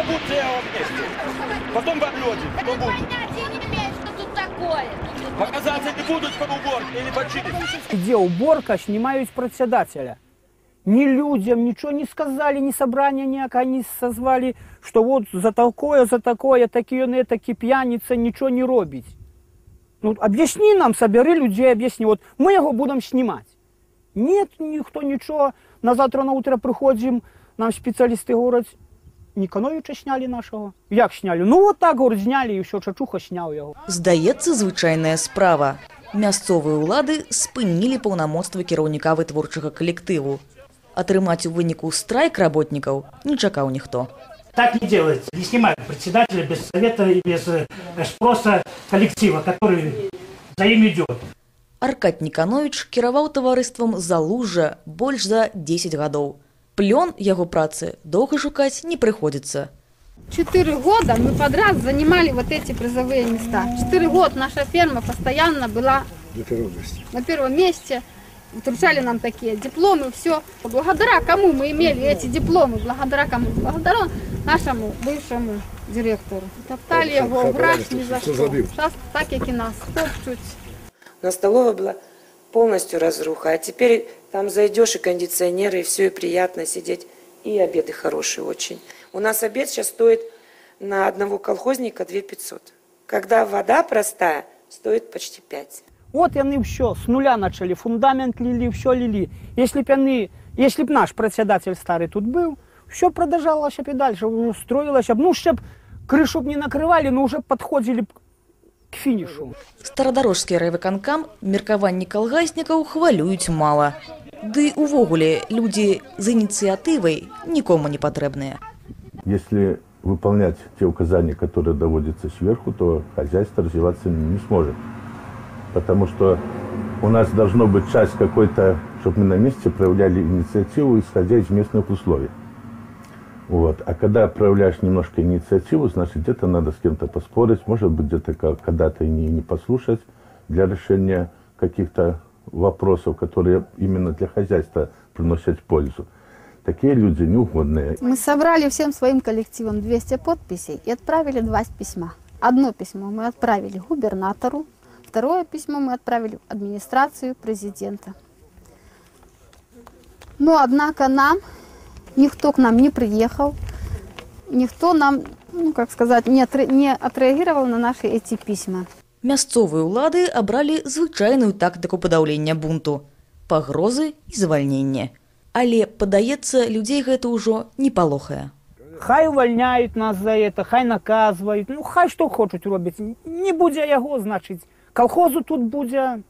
будьте я вам вместе. Потом в облете. Кто будет? Понятия не имею, что тут такое. Показаться не будут по уборке или починить. Где уборка, снимают председателя. Ни людям ничего не сказали, ни собрания никакое не созвали, что вот за такое, такие пьяница, ничего не робить. Ну, объясни нам, собери людей, объясни. Вот мы его будем снимать. Нет, никто ничего. На завтра на утро приходим, нам специалисты говорят, Никоновича сняли нашего. Як сняли? Ну вот так, говорят, сняли, и все, Чачуха снял его. Здаецца, звычайная справа. Мясцовыя ўлады спынілі паўнамоцтвы кіраўніка вытворчага калектыву. Атрымаць у выніку страйк работнікаў не чакаў ніхто. Так не делается. Не снимают председателя без совета и без спроса коллектива, который за им идет. Аркадь Никонович кіраваў таварыствам «Залужжа» больш за 10 гадоў. Плён яго працы доўга шукаць не прыходзіцца. 4 года мы подряд занимали вот эти призовые места. 4 года наша ферма постоянно была на первом месте. Вручали нам такие дипломы, все. Благодаря кому мы имели эти дипломы? Благодаря кому? Благодаря нашему бывшему директору. Топтали его, врач ни за что. Сейчас так, как и нас, топчут. У нас столовая была полностью разруха, а теперь там зайдешь и кондиционеры, и все, и приятно сидеть, и обеды хорошие очень. У нас обед сейчас стоит на одного колхозника 2500. Когда вода простая, стоит почти 5. Вот они все, с нуля начали, фундамент лили, все лили. Если б наш председатель старый тут был, все продолжалось и дальше, строилось, ну, чтоб крышу не накрывали, но уже подходили к финишу. Старадарожскі райвыканкам меркаванні калгаснікаў хвалююць мала. Ды увогуле людзі з ініцыятывай нікому не патрэбныя. Если выполнять те указания, которые доводятся сверху, то хозяйство развиваться не сможет. Потому что у нас должно быть часть какой-то, чтобы мы на месте проявляли инициативу, исходя из местных условий. Вот. А когда проявляешь немножко инициативу, значит, где-то надо с кем-то поспорить, может быть, где-то когда-то и не послушать для решения каких-то вопросов, которые именно для хозяйства приносят пользу. Такие люди неугодные. Мы собрали всем своим коллективом 200 подписей и отправили 2 письма. Одно письмо мы отправили губернатору, второе письмо мы отправили в администрацию президента. Но, однако, никто к нам не приехал, никто нам, ну, как сказать, не отреагировал на наши эти письма. Мясцовыя ўлады абралі звычайную тактыку падаўлення бунту – пагрозы і звальнення. Але, падаецца, людзей гэта ўжо не палохае. Хай увольняют нас за это, хай наказывают, ну хай что хочуть робить. Не будзе яго, значит, колхозу тут будзе